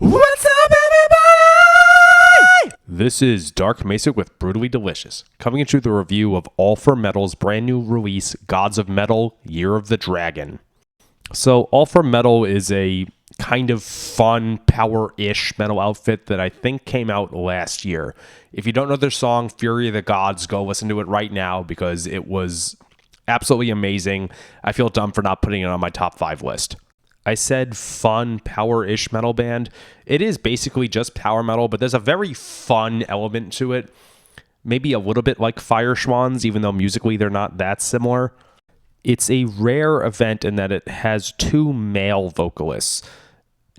What's up, everybody? This is Dark Macek with Brutally Delicious, coming into the review of All for Metal's brand new release, Gods of Metal, Year of the Dragon. So, All for Metal is a kind of fun, power-ish metal outfit that I think came out last year. If you don't know their song, Fury of the Gods, go listen to it right now because it was absolutely amazing. I feel dumb for not putting it on my top 5 list. I said fun, power-ish metal band. It is basically just power metal, but there's a very fun element to it. Maybe a little bit like Fire Schwans, even though musically they're not that similar. It's a rare event in that it has 2 male vocalists.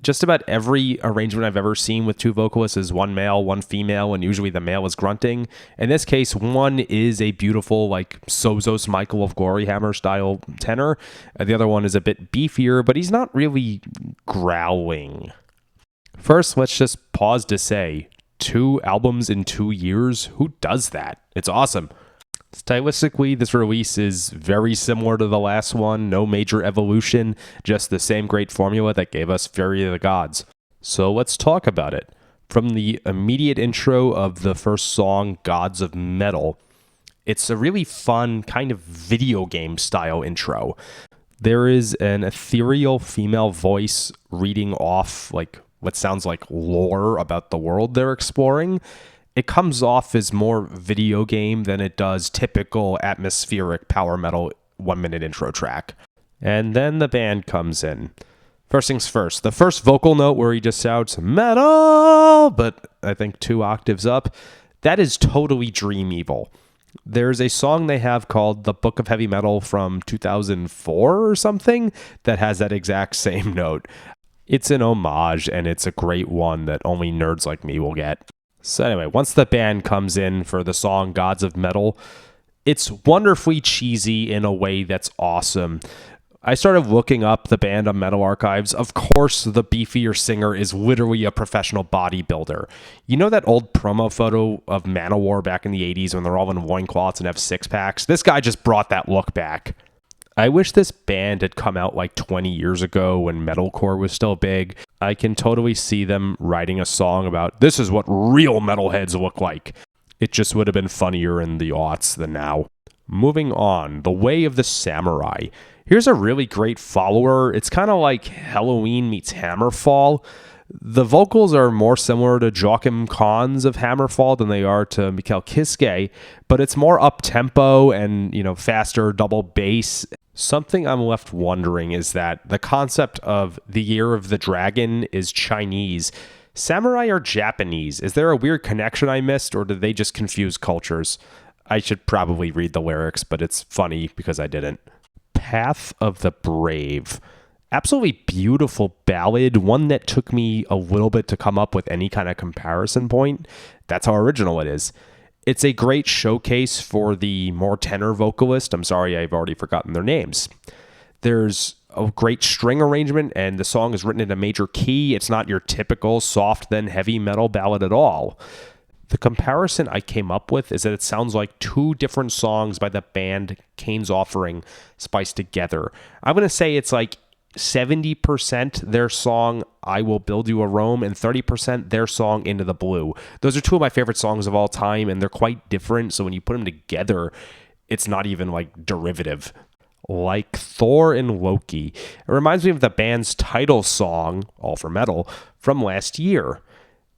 Just about every arrangement I've ever seen with 2 vocalists is 1 male, 1 female, and usually the male is grunting. In this case, one is a beautiful, like, Sozos Michael of Gloryhammer style tenor. The other one is a bit beefier, but he's not really growling. First, let's just pause to say, 2 albums in 2 years? Who does that? It's awesome. Stylistically, this release is very similar to the last one, no major evolution, just the same great formula that gave us Fury of the Gods. So let's talk about it. From the immediate intro of the first song, Gods of Metal, it's a really fun kind of video game style intro. There is an ethereal female voice reading off like what sounds like lore about the world they're exploring. It comes off as more video game than it does typical atmospheric power metal 1-minute intro track. And then the band comes in. First things first, the first vocal note where he just shouts metal, but I think 2 octaves up, that is totally Dream Evil. There's a song they have called The Book of Heavy Metal from 2004 or something that has that exact same note. It's an homage, and it's a great one that only nerds like me will get. So anyway, once the band comes in for the song Gods of Metal, it's wonderfully cheesy in a way that's awesome. I started looking up the band on Metal Archives. Of course, the beefier singer is literally a professional bodybuilder. You know that old promo photo of Manowar back in the 80s when they're all in loincloths and have 6-packs? This guy just brought that look back. I wish this band had come out like 20 years ago when metalcore was still big. I can totally see them writing a song about, this is what real metalheads look like. It just would have been funnier in the aughts than now. Moving on, The Way of the Samurai. Here's a really great follower. It's kind of like Halloween meets Hammerfall. The vocals are more similar to Joachim Kahn's of Hammerfall than they are to Mikkel Kiske, but it's more up-tempo and, faster double bass. Something I'm left wondering is that the concept of the Year of the Dragon is Chinese. Samurai are Japanese. Is there a weird connection I missed, or did they just confuse cultures? I should probably read the lyrics, but it's funny because I didn't. Path of the Brave. Absolutely beautiful ballad, one that took me a little bit to come up with any kind of comparison point. That's how original it is. It's a great showcase for the more tenor vocalist. I'm sorry, I've already forgotten their names. There's a great string arrangement, and the song is written in a major key. It's not your typical soft then heavy metal ballad at all. The comparison I came up with is that it sounds like 2 different songs by the band Cain's Offering spiced together. I'm going to say it's like 70% their song I Will Build You a Rome and 30% their song Into the Blue. Those are 2 of my favorite songs of all time, and they're quite different, so when you put them together, it's not even like derivative. Like Thor and Loki. It reminds me of the band's title song, All for Metal, from last year.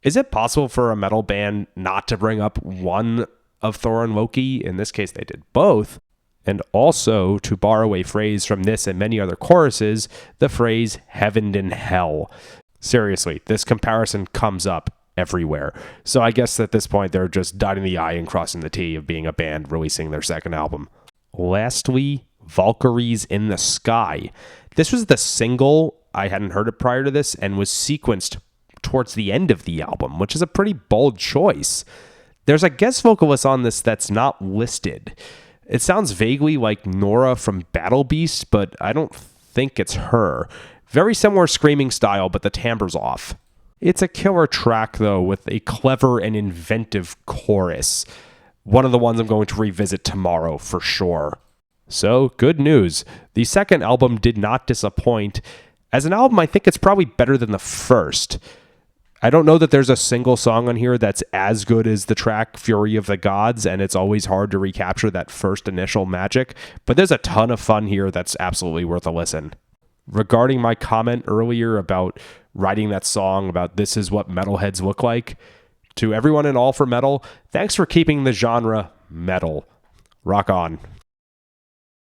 Is it possible for a metal band not to bring up one of Thor and Loki? In this case, they did both. And also, to borrow a phrase from this and many other choruses, the phrase heaven and hell. Seriously, this comparison comes up everywhere. So I guess at this point, they're just dotting the I and crossing the T of being a band releasing their second album. Lastly, Valkyries in the Sky. This was the single, I hadn't heard it prior to this, and was sequenced towards the end of the album, which is a pretty bold choice. There's a guest vocalist on this that's not listed. It sounds vaguely like Nora from Battle Beast, but I don't think it's her. Very similar screaming style, but the timbre's off. It's a killer track, though, with a clever and inventive chorus. One of the ones I'm going to revisit tomorrow for sure. So, good news. The second album did not disappoint. As an album, I think it's probably better than the first. I don't know that there's a single song on here that's as good as the track Fury of the Gods, and it's always hard to recapture that first initial magic, but there's a ton of fun here that's absolutely worth a listen. Regarding my comment earlier about writing that song about this is what metalheads look like, to everyone in All for Metal, thanks for keeping the genre metal. Rock on.